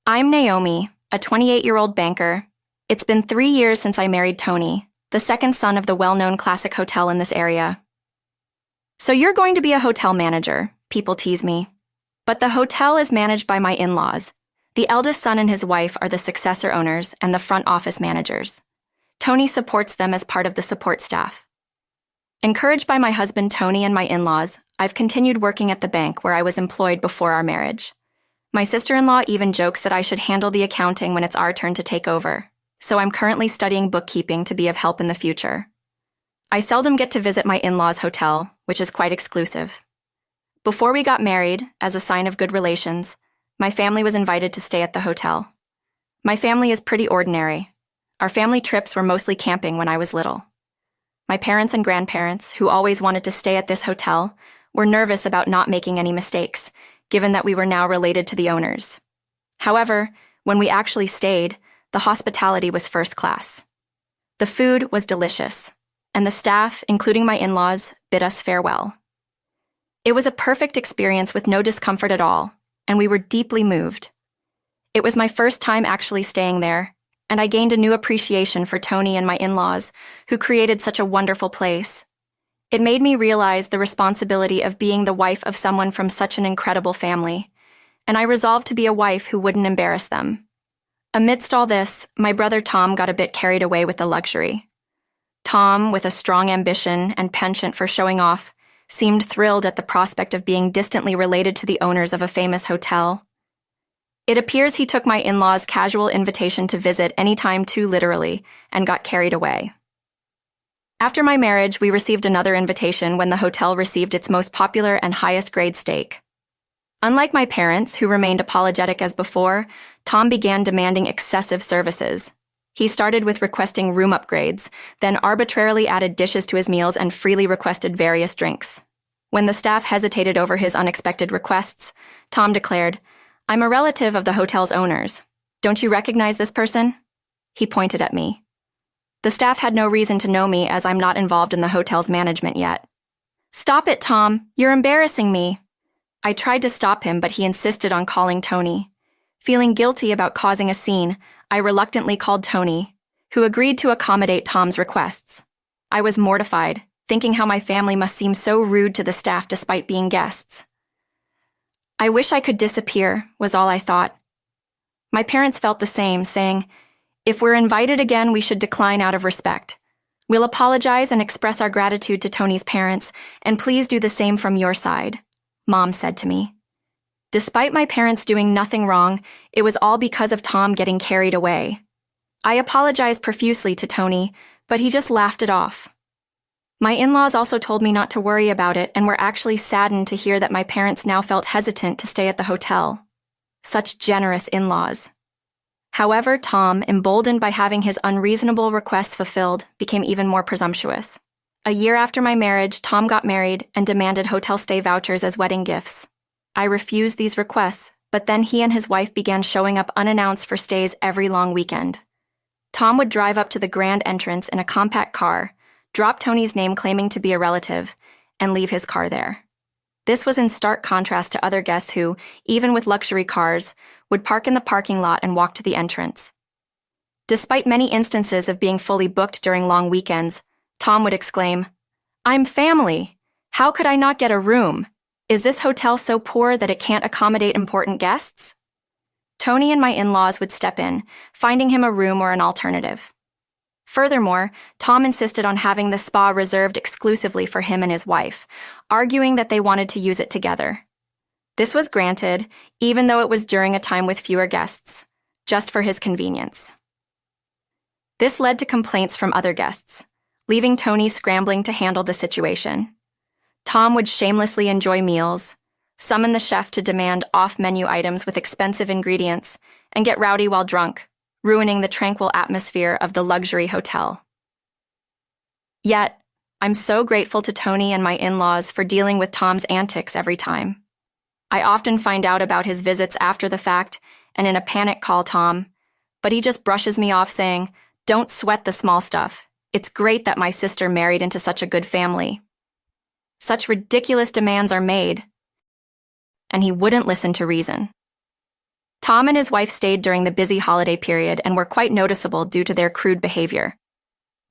I'm Naomi, a 28-year-old banker. It's been 3 years since I married Tony, the second son of the well-known classic hotel in this area. So you're going to be a hotel manager, people tease me. But the hotel is managed by my in-laws. The eldest son and his wife are the successor owners and the front office managers. Tony supports them as part of the support staff. Encouraged by my husband Tony and my in-laws, I've continued working at the bank where I was employed before our marriage. My sister-in-law even jokes that I should handle the accounting when it's our turn to take over, so I'm currently studying bookkeeping to be of help in the future. I seldom get to visit my in-laws' hotel, which is quite exclusive. Before we got married, as a sign of good relations, my family was invited to stay at the hotel. My family is pretty ordinary. Our family trips were mostly camping when I was little. My parents and grandparents, who always wanted to stay at this hotel, were nervous about not making any mistakes, given that we were now related to the owners. However, when we actually stayed, the hospitality was first class. The food was delicious, and the staff, including my in-laws, bid us farewell. It was a perfect experience with no discomfort at all, and we were deeply moved. It was my first time actually staying there, and I gained a new appreciation for Tony and my in-laws, who created such a wonderful place. It made me realize the responsibility of being the wife of someone from such an incredible family, and I resolved to be a wife who wouldn't embarrass them. Amidst all this, my brother Tom got a bit carried away with the luxury. Tom, with a strong ambition and penchant for showing off, seemed thrilled at the prospect of being distantly related to the owners of a famous hotel. It appears he took my in-laws' casual invitation to visit anytime too literally and got carried away. After my marriage, we received another invitation when the hotel received its most popular and highest-grade steak. Unlike my parents, who remained apologetic as before, Tom began demanding excessive services. He started with requesting room upgrades, then arbitrarily added dishes to his meals and freely requested various drinks. When the staff hesitated over his unexpected requests, Tom declared, "I'm a relative of the hotel's owners. Don't you recognize this person?" He pointed at me. The staff had no reason to know me as I'm not involved in the hotel's management yet. "Stop it, Tom. You're embarrassing me." I tried to stop him, but he insisted on calling Tony. Feeling guilty about causing a scene, I reluctantly called Tony, who agreed to accommodate Tom's requests. I was mortified, thinking how my family must seem so rude to the staff despite being guests. I wish I could disappear, was all I thought. My parents felt the same, saying, "If we're invited again, we should decline out of respect. We'll apologize and express our gratitude to Tony's parents, and please do the same from your side," Mom said to me. Despite my parents doing nothing wrong, it was all because of Tom getting carried away. I apologized profusely to Tony, but he just laughed it off. My in-laws also told me not to worry about it and were actually saddened to hear that my parents now felt hesitant to stay at the hotel. Such generous in-laws. However, Tom, emboldened by having his unreasonable requests fulfilled, became even more presumptuous. A year after my marriage, Tom got married and demanded hotel stay vouchers as wedding gifts. I refused these requests, but then he and his wife began showing up unannounced for stays every long weekend. Tom would drive up to the grand entrance in a compact car, drop Tony's name claiming to be a relative, and leave his car there. This was in stark contrast to other guests who, even with luxury cars, would park in the parking lot and walk to the entrance. Despite many instances of being fully booked during long weekends, Tom would exclaim, "I'm family. How could I not get a room? Is this hotel so poor that it can't accommodate important guests?" Tony and my in-laws would step in, finding him a room or an alternative. Furthermore, Tom insisted on having the spa reserved exclusively for him and his wife, arguing that they wanted to use it together. This was granted, even though it was during a time with fewer guests, just for his convenience. This led to complaints from other guests, leaving Tony scrambling to handle the situation. Tom would shamelessly enjoy meals, summon the chef to demand off-menu items with expensive ingredients, and get rowdy while drunk, ruining the tranquil atmosphere of the luxury hotel. Yet, I'm so grateful to Tony and my in-laws for dealing with Tom's antics every time. I often find out about his visits after the fact and in a panic call Tom, but he just brushes me off saying, "Don't sweat the small stuff. It's great that my sister married into such a good family." Such ridiculous demands are made, and he wouldn't listen to reason. Tom and his wife stayed during the busy holiday period and were quite noticeable due to their crude behavior.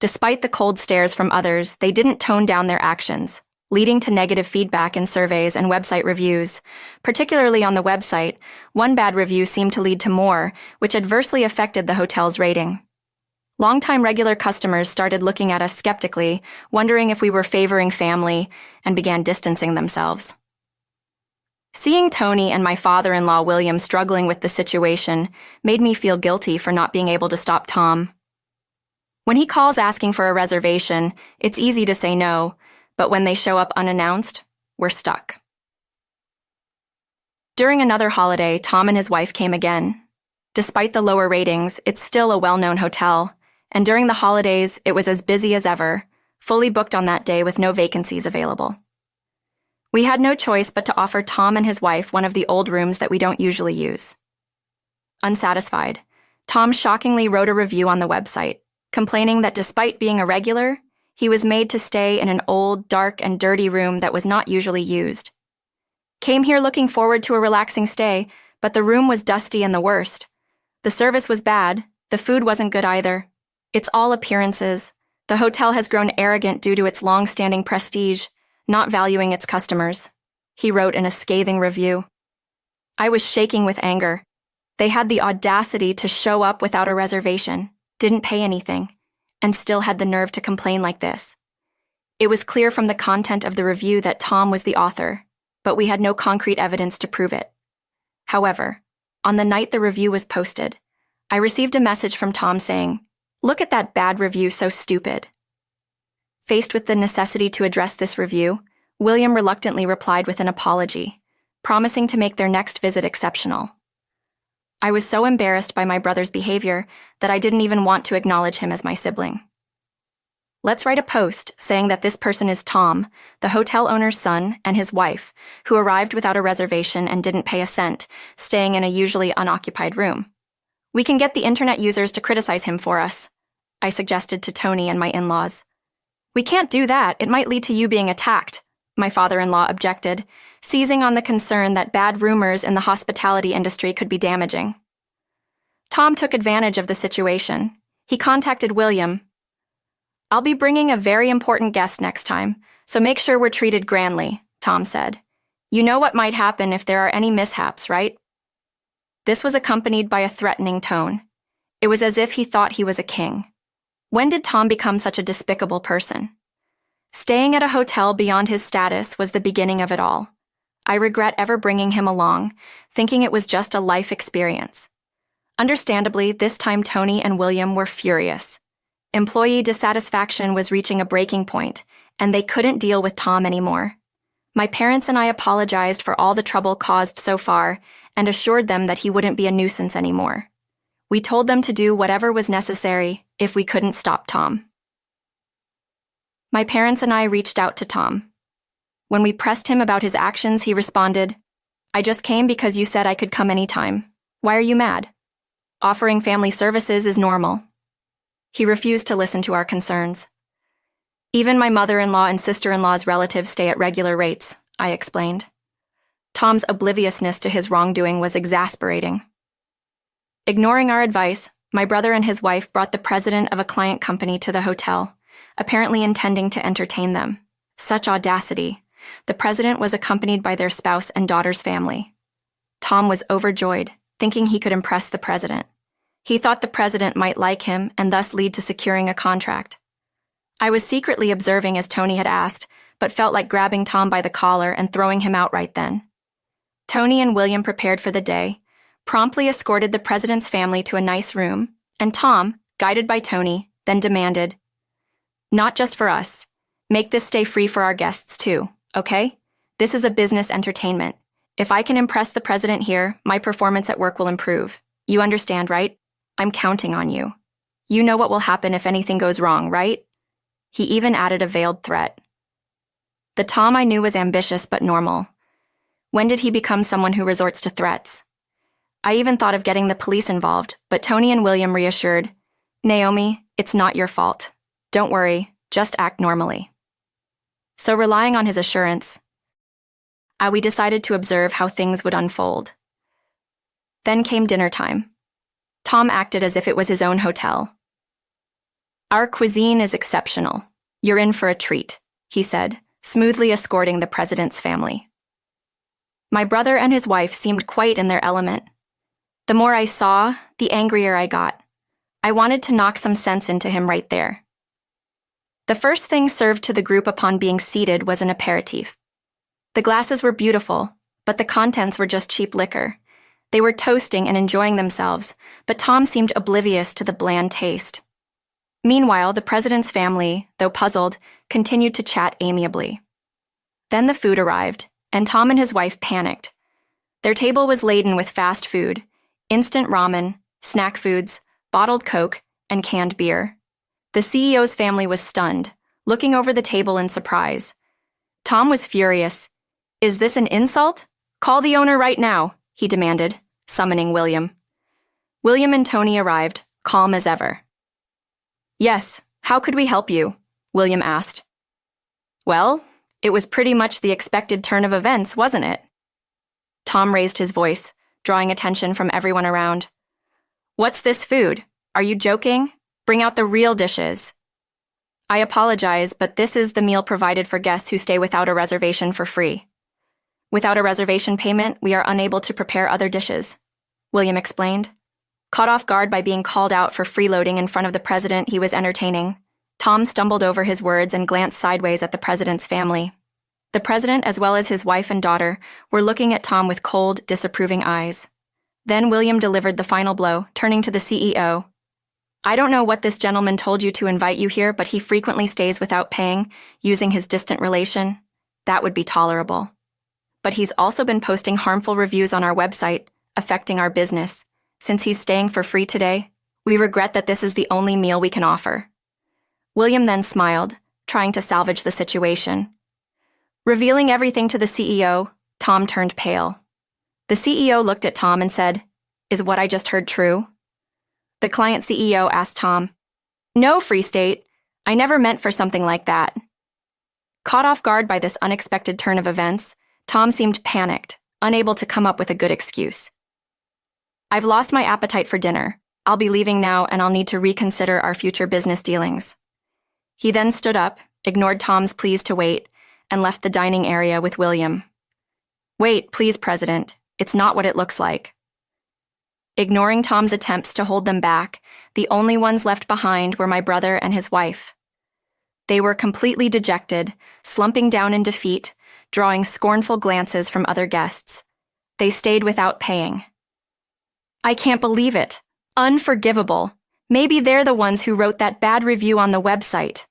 Despite the cold stares from others, they didn't tone down their actions, leading to negative feedback in surveys and website reviews. Particularly on the website, one bad review seemed to lead to more, which adversely affected the hotel's rating. Longtime regular customers started looking at us skeptically, wondering if we were favoring family, and began distancing themselves. Seeing Tony and my father-in-law William struggling with the situation made me feel guilty for not being able to stop Tom. When he calls asking for a reservation, it's easy to say no, but when they show up unannounced, we're stuck. During another holiday, Tom and his wife came again. Despite the lower ratings, it's still a well-known hotel, and during the holidays, it was as busy as ever, fully booked on that day with no vacancies available. We had no choice but to offer Tom and his wife one of the old rooms that we don't usually use. Unsatisfied, Tom shockingly wrote a review on the website, complaining that despite being a regular, he was made to stay in an old, dark, and dirty room that was not usually used. Came here looking forward to a relaxing stay, but the room was dusty and the worst. The service was bad, the food wasn't good either. It's all appearances. The hotel has grown arrogant due to its long-standing prestige, not valuing its customers, he wrote in a scathing review. I was shaking with anger. They had the audacity to show up without a reservation, didn't pay anything, and still had the nerve to complain like this. It was clear from the content of the review that Tom was the author, but we had no concrete evidence to prove it. However, on the night the review was posted, I received a message from Tom saying, "Look at that bad review, so stupid." Faced with the necessity to address this review, William reluctantly replied with an apology, promising to make their next visit exceptional. I was so embarrassed by my brother's behavior that I didn't even want to acknowledge him as my sibling. Let's write a post saying that this person is Tom, the hotel owner's son, and his wife, who arrived without a reservation and didn't pay a cent, staying in a usually unoccupied room. We can get the internet users to criticize him for us, I suggested to Tony and my in-laws. We can't do that, it might lead to you being attacked, my father-in-law objected, seizing on the concern that bad rumors in the hospitality industry could be damaging. Tom took advantage of the situation. He contacted William. "I'll be bringing a very important guest next time, so make sure we're treated grandly," Tom said. "You know what might happen if there are any mishaps, right?" This was accompanied by a threatening tone. It was as if he thought he was a king. When did Tom become such a despicable person? Staying at a hotel beyond his status was the beginning of it all. I regret ever bringing him along, thinking it was just a life experience. Understandably, this time Tony and William were furious. Employee dissatisfaction was reaching a breaking point, and they couldn't deal with Tom anymore. My parents and I apologized for all the trouble caused so far and assured them that he wouldn't be a nuisance anymore. We told them to do whatever was necessary if we couldn't stop Tom. My parents and I reached out to Tom. When we pressed him about his actions, he responded, "I just came because you said I could come anytime. Why are you mad? Offering family services is normal." He refused to listen to our concerns. "Even my mother-in-law and sister-in-law's relatives stay at regular rates," I explained. Tom's obliviousness to his wrongdoing was exasperating. Ignoring our advice, my brother and his wife brought the president of a client company to the hotel, apparently intending to entertain them. Such audacity. The president was accompanied by their spouse and daughter's family. Tom was overjoyed, thinking he could impress the president. He thought the president might like him and thus lead to securing a contract. I was secretly observing as Tony had asked, but felt like grabbing Tom by the collar and throwing him out right then. Tony and William prepared for the day, promptly escorted the president's family to a nice room, and Tom, guided by Tony, then demanded, "Not just for us. Make this stay free for our guests too, okay? This is a business entertainment. If I can impress the president here, my performance at work will improve. You understand, right? I'm counting on you. You know what will happen if anything goes wrong, right?" He even added a veiled threat. The Tom I knew was ambitious but normal. When did he become someone who resorts to threats? I even thought of getting the police involved, but Tony and William reassured, "Naomi, it's not your fault. Don't worry, just act normally." So relying on his assurance, we decided to observe how things would unfold. Then came dinner time. Tom acted as if it was his own hotel. "Our cuisine is exceptional. You're in for a treat," he said, smoothly escorting the president's family. My brother and his wife seemed quite in their element. The more I saw, the angrier I got. I wanted to knock some sense into him right there. The first thing served to the group upon being seated was an aperitif. The glasses were beautiful, but the contents were just cheap liquor. They were toasting and enjoying themselves, but Tom seemed oblivious to the bland taste. Meanwhile, the president's family, though puzzled, continued to chat amiably. Then the food arrived, and Tom and his wife panicked. Their table was laden with fast food, instant ramen, snack foods, bottled Coke, and canned beer. The CEO's family was stunned, looking over the table in surprise. Tom was furious. "Is this an insult? Call the owner right now," he demanded, summoning William. William and Tony arrived, calm as ever. "Yes, how could we help you?" William asked. "Well, it was pretty much the expected turn of events, wasn't it?" Tom raised his voice, drawing attention from everyone around. "What's this food? Are you joking? Bring out the real dishes." "I apologize, but this is the meal provided for guests who stay without a reservation for free. Without a reservation payment, we are unable to prepare other dishes," William explained. Caught off guard by being called out for freeloading in front of the president he was entertaining, Tom stumbled over his words and glanced sideways at the president's family. The president, as well as his wife and daughter, were looking at Tom with cold, disapproving eyes. Then William delivered the final blow, turning to the CEO. "I don't know what this gentleman told you to invite you here, but he frequently stays without paying, using his distant relation. That would be tolerable. But he's also been posting harmful reviews on our website, affecting our business. Since he's staying for free today, we regret that this is the only meal we can offer." William then smiled, trying to salvage the situation. Revealing everything to the CEO, Tom turned pale. The CEO looked at Tom and said, "Is what I just heard true?" The client CEO asked Tom, "No, Free State. I never meant for something like that." Caught off guard by this unexpected turn of events, Tom seemed panicked, unable to come up with a good excuse. "I've lost my appetite for dinner. I'll be leaving now and I'll need to reconsider our future business dealings." He then stood up, ignored Tom's pleas to wait, and left the dining area with William. "Wait, please, President. It's not what it looks like." Ignoring Tom's attempts to hold them back, the only ones left behind were my brother and his wife. They were completely dejected, slumping down in defeat, drawing scornful glances from other guests. They stayed without paying. "I can't believe it. Unforgivable. Maybe they're the ones who wrote that bad review on the website."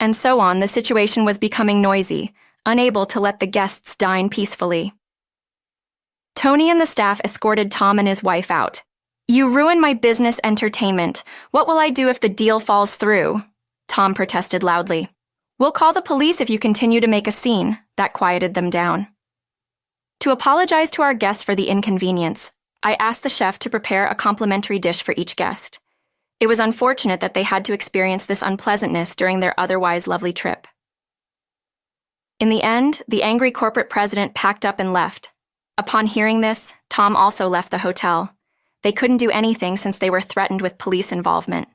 And so on, the situation was becoming noisy, unable to let the guests dine peacefully. Tony and the staff escorted Tom and his wife out. "You ruin my business entertainment. What will I do if the deal falls through?" Tom protested loudly. "We'll call the police if you continue to make a scene." That quieted them down. To apologize to our guests for the inconvenience, I asked the chef to prepare a complimentary dish for each guest. It was unfortunate that they had to experience this unpleasantness during their otherwise lovely trip. In the end, the angry corporate president packed up and left. Upon hearing this, Tom also left the hotel. They couldn't do anything since they were threatened with police involvement.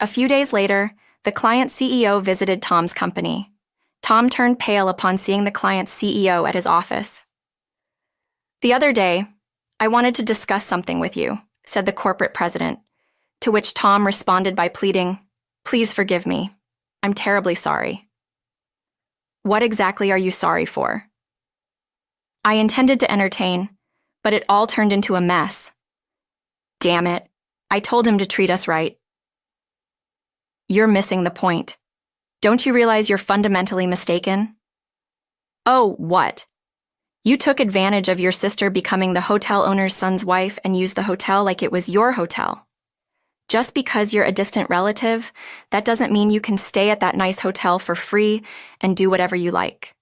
A few days later, the client CEO visited Tom's company. Tom turned pale upon seeing the client's CEO at his office. "The other day, I wanted to discuss something with you," said the corporate president, to which Tom responded by pleading, "Please forgive me. I'm terribly sorry." "What exactly are you sorry for?" "I intended to entertain, but it all turned into a mess." "Damn it. I told him to treat us right." "You're missing the point. Don't you realize you're fundamentally mistaken?" "Oh, what? You took advantage of your sister becoming the hotel owner's son's wife and used the hotel like it was your hotel. Just because you're a distant relative, that doesn't mean you can stay at that nice hotel for free and do whatever you like.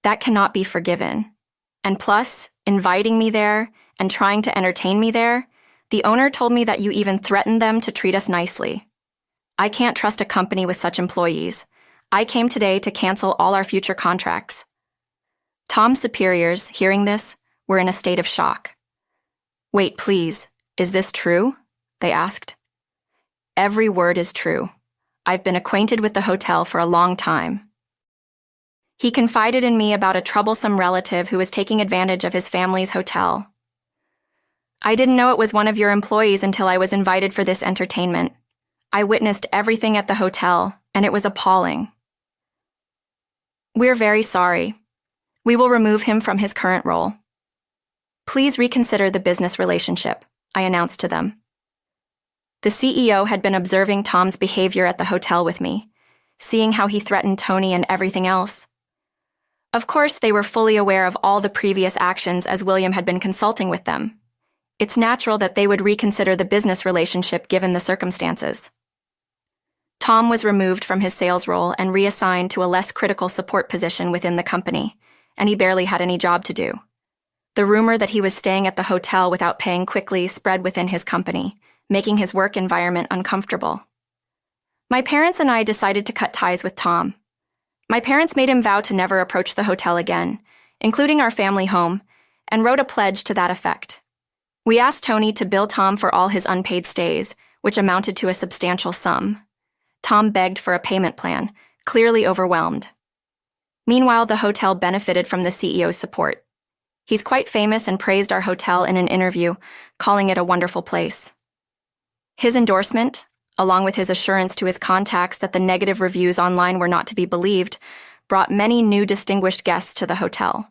That cannot be forgiven. And plus, inviting me there and trying to entertain me there, the owner told me that you even threatened them to treat us nicely. I can't trust a company with such employees. I came today to cancel all our future contracts." Tom's superiors, hearing this, were in a state of shock. Wait, please, is this true? They asked. Every word is true. I've been acquainted with the hotel for a long time. He confided in me about a troublesome relative who was taking advantage of his family's hotel. I didn't know it was one of your employees until I was invited for this entertainment. I witnessed everything at the hotel, and it was appalling. We're very sorry. We will remove him from his current role. Please reconsider the business relationship, I announced to them. The CEO had been observing Tom's behavior at the hotel with me, seeing how he threatened Tony and everything else. Of course, they were fully aware of all the previous actions as William had been consulting with them. It's natural that they would reconsider the business relationship given the circumstances. Tom was removed from his sales role and reassigned to a less critical support position within the company, and he barely had any job to do. The rumor that he was staying at the hotel without paying quickly spread within his company, making his work environment uncomfortable. My parents and I decided to cut ties with Tom. My parents made him vow to never approach the hotel again, including our family home, and wrote a pledge to that effect. We asked Tony to bill Tom for all his unpaid stays, which amounted to a substantial sum. Tom begged for a payment plan, clearly overwhelmed. Meanwhile, the hotel benefited from the CEO's support. He's quite famous and praised our hotel in an interview, calling it a wonderful place. His endorsement, along with his assurance to his contacts that the negative reviews online were not to be believed, brought many new distinguished guests to the hotel.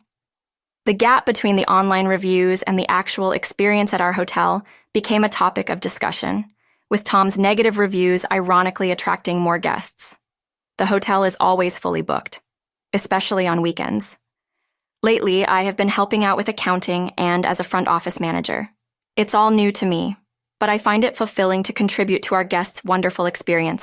The gap between the online reviews and the actual experience at our hotel became a topic of discussion, with Tom's negative reviews ironically attracting more guests. The hotel is always fully booked, especially on weekends. Lately, I have been helping out with accounting and as a front office manager. It's all new to me, but I find it fulfilling to contribute to our guests' wonderful experiences.